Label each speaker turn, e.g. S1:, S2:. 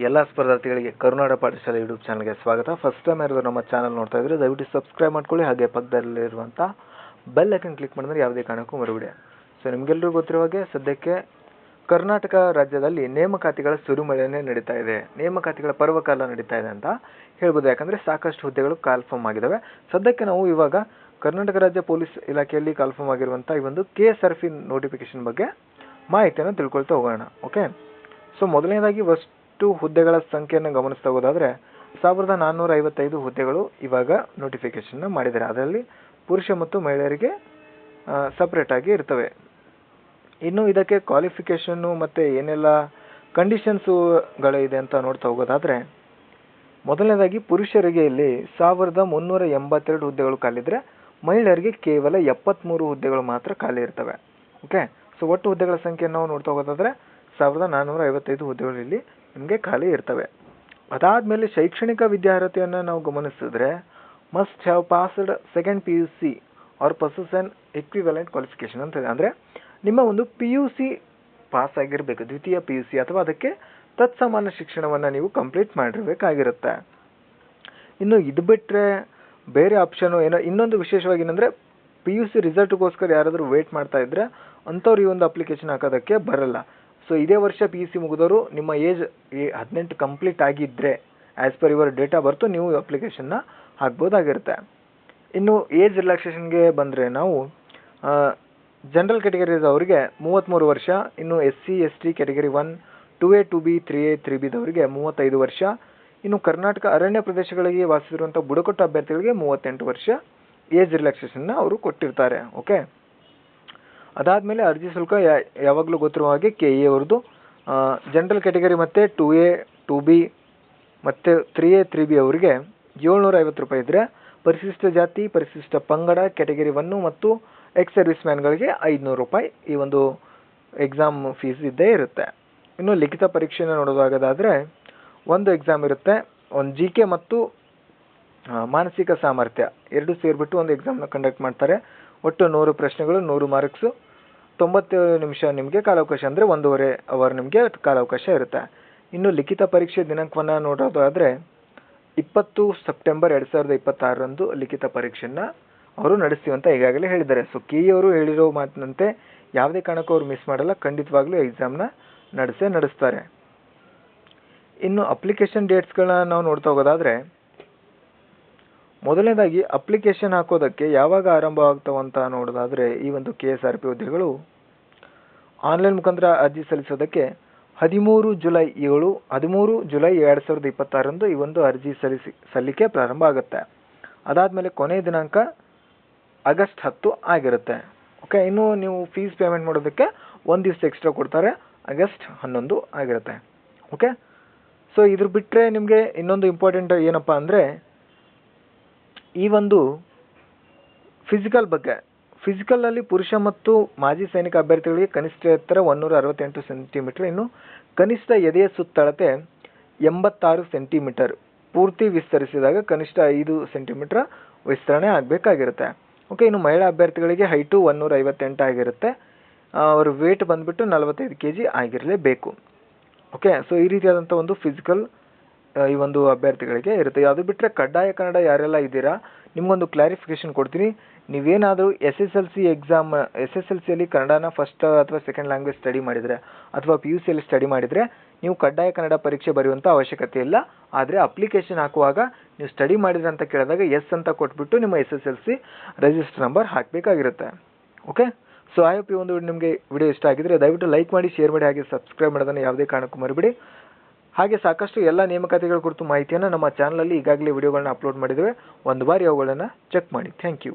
S1: ಎಲ್ಲ ಸ್ಪರ್ಧಾರ್ಥಿಗಳಿಗೆ ಕರುನಾಡ ಪಾಠಶಾಲೆ ಯೂಟ್ಯೂಬ್ ಚಾನಲ್ಗೆ ಸ್ವಾಗತ. ಫಸ್ಟ್ ಟೈಮ್ ಯಾರಾದರೂ ನಮ್ಮ ಚಾನಲ್ ನೋಡ್ತಾ ಇದ್ರೆ ದಯವಿಟ್ಟು ಸಬ್ಸ್ಕ್ರೈಬ್ ಮಾಡ್ಕೊಳ್ಳಿ, ಹಾಗೆ ಪಕ್ಕದಲ್ಲಿರುವಂಥ ಬೆಲ್ ಐಕನ್ ಕ್ಲಿಕ್ ಮಾಡಿದ್ರೆ ಯಾವುದೇ ಕಾರಣಕ್ಕೂ ಮರಿಬೇಡಿ. ಸೊ ನಿಮಗೆಲ್ಲರಿಗೂ ಗೊತ್ತಿರೋ ಹಾಗೆ ಸದ್ಯಕ್ಕೆ ಕರ್ನಾಟಕ ರಾಜ್ಯದಲ್ಲಿ ನೇಮಕಾತಿಗಳ ಸುರಿಮಳೆನೇ ನಡೀತಾ ಇದೆ, ನೇಮಕಾತಿಗಳ ಪರ್ವಕಾಲ ನಡೀತಾ ಇದೆ ಅಂತ ಹೇಳ್ಬೋದು. ಯಾಕಂದರೆ ಸಾಕಷ್ಟು ಹುದ್ದೆಗಳು ಕಾಲ್ಫಾರ್ಮ್ ಆಗಿದ್ದಾವೆ. ಸದ್ಯಕ್ಕೆ ನಾವು ಇವಾಗ ಕರ್ನಾಟಕ ರಾಜ್ಯ ಪೊಲೀಸ್ ಇಲಾಖೆಯಲ್ಲಿ ಕಾಲ್ಫಾರ್ಮ್ ಆಗಿರುವಂಥ ಈ ಒಂದು KSRP ನೋಟಿಫಿಕೇಶನ್ ಬಗ್ಗೆ ಮಾಹಿತಿಯನ್ನು ತಿಳ್ಕೊಳ್ತಾ ಹೋಗೋಣ. ಓಕೆ, ಸೊ ಮೊದಲನೇದಾಗಿ ಅಷ್ಟು ಹುದ್ದೆಗಳ ಸಂಖ್ಯೆಯನ್ನು ಗಮನಿಸ್ತಾ ಹೋದಾದರೆ 1455 ಹುದ್ದೆಗಳು ಇವಾಗ ನೋಟಿಫಿಕೇಶನ್ ಮಾಡಿದ್ದಾರೆ. ಅದರಲ್ಲಿ ಪುರುಷ ಮತ್ತು ಮಹಿಳೆಯರಿಗೆ ಸಪ್ರೇಟಾಗಿ ಇರ್ತವೆ. ಇನ್ನು ಇದಕ್ಕೆ ಕ್ವಾಲಿಫಿಕೇಷನ್ನು ಮತ್ತು ಏನೆಲ್ಲ ಕಂಡೀಷನ್ಸುಗಳಿದೆ ಅಂತ ನೋಡ್ತಾ ಹೋಗೋದಾದರೆ, ಮೊದಲನೇದಾಗಿ ಪುರುಷರಿಗೆ ಇಲ್ಲಿ 1382 ಹುದ್ದೆಗಳು ಖಾಲಿದ್ರೆ, ಮಹಿಳೆಯರಿಗೆ ಕೇವಲ 73 ಹುದ್ದೆಗಳು ಮಾತ್ರ ಖಾಲಿ ಇರ್ತವೆ. ಓಕೆ, ಸೊ ಒಟ್ಟು ಹುದ್ದೆಗಳ ಸಂಖ್ಯೆಯನ್ನು ನಾವು ನೋಡ್ತಾ ಹೋಗೋದಾದರೆ 1455 ಹುದ್ದೆಗಳು ಇಲ್ಲಿ ನಿಮಗೆ ಖಾಲಿ ಇರ್ತವೆ. ಅದಾದಮೇಲೆ ಶೈಕ್ಷಣಿಕ ವಿದ್ಯಾರ್ಹತೆಯನ್ನು ನಾವು ಗಮನಿಸಿದ್ರೆ must have passed second PUC or possess an equivalent qualification ಅಂತ ಇದೆ. ಅಂದರೆ ನಿಮ್ಮ ಒಂದು PUC ಪಾಸ್ ಆಗಿರಬೇಕು, ದ್ವಿತೀಯ PUC ಅಥವಾ ಅದಕ್ಕೆ ತತ್ಸಮಾನ ಶಿಕ್ಷಣವನ್ನು ನೀವು ಕಂಪ್ಲೀಟ್ ಮಾಡಿರಬೇಕಾಗಿರುತ್ತೆ. ಇನ್ನು ಇದು ಬಿಟ್ಟರೆ ಬೇರೆ ಆಪ್ಷನು ಏನೋ ಇನ್ನೊಂದು ವಿಶೇಷವಾಗಿ ಏನಂದರೆ PUC ರಿಸಲ್ಟ್ಗೋಸ್ಕರ ಯಾರಾದರೂ ವೇಟ್ ಮಾಡ್ತಾ ಇದ್ದರೆ ಅಂಥವ್ರು ಈ ಒಂದು ಅಪ್ಲಿಕೇಶನ್ ಹಾಕೋದಕ್ಕೆ ಬರಲ್ಲ. ಸೊ ಇದೇ ವರ್ಷ PUC ಮುಗಿದವರು ನಿಮ್ಮ ಏಜ್ 18 ಕಂಪ್ಲೀಟ್ ಆಗಿದ್ದರೆ as per your date of birth ನೀವು ಅಪ್ಲಿಕೇಶನ್ನ ಹಾಕ್ಬೋದಾಗಿರುತ್ತೆ. ಇನ್ನು ಏಜ್ ರಿಲ್ಯಾಕ್ಸೇಷನ್ಗೆ ಬಂದರೆ ನಾವು ಜನರಲ್ ಕ್ಯಾಟಗರೀಸ್ ಅವರಿಗೆ 33 ವರ್ಷ, ಇನ್ನು SC ST category 1 2A 2B 3A 3Bದವರಿಗೆ 35 ವರ್ಷ, ಇನ್ನು ಕರ್ನಾಟಕ ಅರಣ್ಯ ಪ್ರದೇಶಗಳಿಗೆ ವಾಸಿಸಿರುವಂಥ ಬುಡಕಟ್ಟು ಅಭ್ಯರ್ಥಿಗಳಿಗೆ 38 ವರ್ಷ ಏಜ್ ರಿಲ್ಯಾಕ್ಸೇಷನ್ನ ಅವರು ಕೊಟ್ಟಿರ್ತಾರೆ. ಓಕೆ, ಅದಾದಮೇಲೆ ಅರ್ಜಿ ಶುಲ್ಕ ಯಾವಾಗಲೂ ಗೊತ್ತಿರುವ ಹಾಗೆ KE ಅವ್ರದ್ದು ಜನರಲ್ ಕ್ಯಾಟಗರಿ ಮತ್ತು 2A 2B ಮತ್ತು 3A 3B ಅವರಿಗೆ 750 ರೂಪಾಯಿ ಇದ್ದರೆ, ಪರಿಶಿಷ್ಟ ಜಾತಿ ಪರಿಶಿಷ್ಟ ಪಂಗಡ ಕ್ಯಾಟಗರಿ 1 ಮತ್ತು ಎಕ್ಸ್ ಸರ್ವಿಸ್ ಮ್ಯಾನ್ಗಳಿಗೆ 500 ರೂಪಾಯಿ ಈ ಒಂದು ಎಕ್ಸಾಮ್ ಫೀಸ್ ಇದ್ದೇ ಇರುತ್ತೆ. ಇನ್ನು ಲಿಖಿತ ಪರೀಕ್ಷೆನ ನೋಡೋದಾಗೋದಾದರೆ ಒಂದು ಎಕ್ಸಾಮ್ ಇರುತ್ತೆ, ಒಂದು GK ಮತ್ತು ಮಾನಸಿಕ ಸಾಮರ್ಥ್ಯ ಎರಡು ಸೇರಿಬಿಟ್ಟು ಒಂದು ಎಕ್ಸಾಮ್ನ ಕಂಡಕ್ಟ್ ಮಾಡ್ತಾರೆ. ಒಟ್ಟು 100 ಪ್ರಶ್ನೆಗಳು, 100 ಮಾರ್ಕ್ಸು, 90 ನಿಮಿಷ ನಿಮಗೆ ಕಾಲಾವಕಾಶ, ಅಂದರೆ 1.5 ಅವರ್ ನಿಮಗೆ ಕಾಲಾವಕಾಶ ಇರುತ್ತೆ. ಇನ್ನು ಲಿಖಿತ ಪರೀಕ್ಷೆ ದಿನಾಂಕವನ್ನು ನೋಡೋದಾದರೆ 20 ಸೆಪ್ಟೆಂಬರ್ 2026ರಂದು ಲಿಖಿತ ಪರೀಕ್ಷೆಯನ್ನು ಅವರು ನಡೆಸ್ತೀವಿ ಅಂತ ಈಗಾಗಲೇ ಹೇಳಿದ್ದಾರೆ. ಸೊ KE ಅವರು ಹೇಳಿರೋ ಮಾತಿನಂತೆ ಯಾವುದೇ ಕಾರಣಕ್ಕೂ ಅವರು ಮಿಸ್ ಮಾಡಲ್ಲ, ಖಂಡಿತವಾಗ್ಲೂ ಎಕ್ಸಾಮ್ನ ನಡೆಸ್ತಾರೆ. ಇನ್ನು ಅಪ್ಲಿಕೇಶನ್ ಡೇಟ್ಸ್ಗಳನ್ನ ನಾವು ನೋಡ್ತಾ ಹೋಗೋದಾದರೆ, ಮೊದಲನೇದಾಗಿ ಅಪ್ಲಿಕೇಶನ್ ಹಾಕೋದಕ್ಕೆ ಯಾವಾಗ ಆರಂಭ ಆಗ್ತಾವಂತ ನೋಡೋದಾದರೆ ಈ ಒಂದು KSRP ಹುದ್ದೆಗಳು ಆನ್ಲೈನ್ ಮುಖಾಂತರ ಅರ್ಜಿ ಸಲ್ಲಿಸೋದಕ್ಕೆ 13 ಜುಲೈ 2026ರಂದು ಈ ಒಂದು ಅರ್ಜಿ ಸಲ್ಲಿಕೆ ಪ್ರಾರಂಭ ಆಗುತ್ತೆ. ಅದಾದಮೇಲೆ ಕೊನೆಯ ದಿನಾಂಕ ಆಗಸ್ಟ್ 10 ಆಗಿರುತ್ತೆ. ಓಕೆ, ಇನ್ನು ನೀವು ಫೀಸ್ ಪೇಮೆಂಟ್ ಮಾಡೋದಕ್ಕೆ ಒಂದು ದಿವಸ ಎಕ್ಸ್ಟ್ರಾ ಕೊಡ್ತಾರೆ, ಆಗಸ್ಟ್ 11 ಆಗಿರುತ್ತೆ. ಓಕೆ, ಸೊ ಇದ್ರ ಬಿಟ್ಟರೆ ನಿಮಗೆ ಇನ್ನೊಂದು ಇಂಪಾರ್ಟೆಂಟ್ ಏನಪ್ಪ ಅಂದರೆ ಈ ಒಂದು ಫಿಸಿಕಲ್ ಬಗ್ಗೆ. ಫಿಸಿಕಲಲ್ಲಿ ಪುರುಷ ಮತ್ತು ಮಾಜಿ ಸೈನಿಕ ಅಭ್ಯರ್ಥಿಗಳಿಗೆ ಕನಿಷ್ಠ ಎತ್ತರ 168 ಸೆಂಟಿಮೀಟರ್, ಇನ್ನು ಕನಿಷ್ಠ ಎದೆಯ ಸುತ್ತಳತೆ 86 ಸೆಂಟಿಮೀಟರ್, ಪೂರ್ತಿ ವಿಸ್ತರಿಸಿದಾಗ ಕನಿಷ್ಠ 5 ಸೆಂಟಿಮೀಟರ್ ವಿಸ್ತರಣೆ ಆಗಬೇಕಾಗಿರುತ್ತೆ. ಓಕೆ, ಇನ್ನು ಮಹಿಳಾ ಅಭ್ಯರ್ಥಿಗಳಿಗೆ ಹೈಟು 158 ಆಗಿರುತ್ತೆ, ಅವ್ರ ವೇಟ್ ಬಂದುಬಿಟ್ಟು 45 kg ಆಗಿರಲೇಬೇಕು. ಓಕೆ, ಸೊ ಈ ರೀತಿಯಾದಂಥ ಒಂದು ಫಿಸಿಕಲ್ ಈ ಒಂದು ಅಭ್ಯರ್ಥಿಗಳಿಗೆ ಇರುತ್ತೆ. ಅದು ಬಿಟ್ಟರೆ ಕಡ್ಡಾಯ ಕನ್ನಡ ಯಾರೆಲ್ಲ ಇದ್ದೀರಾ ನಿಮಗೊಂದು ಕ್ಲಾರಿಫಿಕೇಷನ್ ಕೊಡ್ತೀನಿ. ನೀವೇನಾದರೂ SSLCಯಲ್ಲಿ ಕನ್ನಡನ ಫಸ್ಟ್ ಅಥವಾ ಸೆಕೆಂಡ್ ಲ್ಯಾಂಗ್ವೇಜ್ ಸ್ಟಡಿ ಮಾಡಿದರೆ ಅಥವಾ PUCಯಲ್ಲಿ ಸ್ಟಡಿ ಮಾಡಿದರೆ ನೀವು ಕಡ್ಡಾಯ ಕನ್ನಡ ಪರೀಕ್ಷೆ ಬರೆಯುವಂಥ ಅವಶ್ಯಕತೆ ಇಲ್ಲ. ಆದರೆ ಅಪ್ಲಿಕೇಶನ್ ಹಾಕುವಾಗ ನೀವು ಸ್ಟಡಿ ಮಾಡಿದ್ರೆ ಅಂತ ಕೇಳಿದಾಗ ಎಸ್ ಅಂತ ಕೊಟ್ಬಿಟ್ಟು ನಿಮ್ಮ SSLC ರಿಜಿಸ್ಟರ್ ನಂಬರ್ ಹಾಕಬೇಕಾಗಿರುತ್ತೆ. ಓಕೆ, ಸೊ ಐ ಹೋಪ್ ಈ ಒಂದು ನಿಮಗೆ ವಿಡಿಯೋ ಇಷ್ಟ ಆಗಿದ್ರೆ ದಯವಿಟ್ಟು ಲೈಕ್ ಮಾಡಿ, ಶೇರ್ ಮಾಡಿ, ಹಾಗೆ ಸಬ್ಸ್ಕ್ರೈಬ್ ಮಾಡೋದನ್ನು ಯಾವುದೇ ಕಾರಣಕ್ಕೂ ಮರಿಬೇಡಿ. ಹಾಗೆ ಸಾಕಷ್ಟು ಎಲ್ಲ ನೇಮಕಾತಿಗಳ ಕುರಿತು ಮಾಹಿತಿಯನ್ನು ನಮ್ಮ ಚಾನಲಲ್ಲಿ ಈಗಾಗಲೇ ವಿಡಿಯೋಗಳನ್ನ ಅಪ್ಲೋಡ್ ಮಾಡಿದ್ದೇವೆ, ಒಂದು ಬಾರಿ ಅವುಗಳನ್ನು ಚೆಕ್ ಮಾಡಿ. Thank you.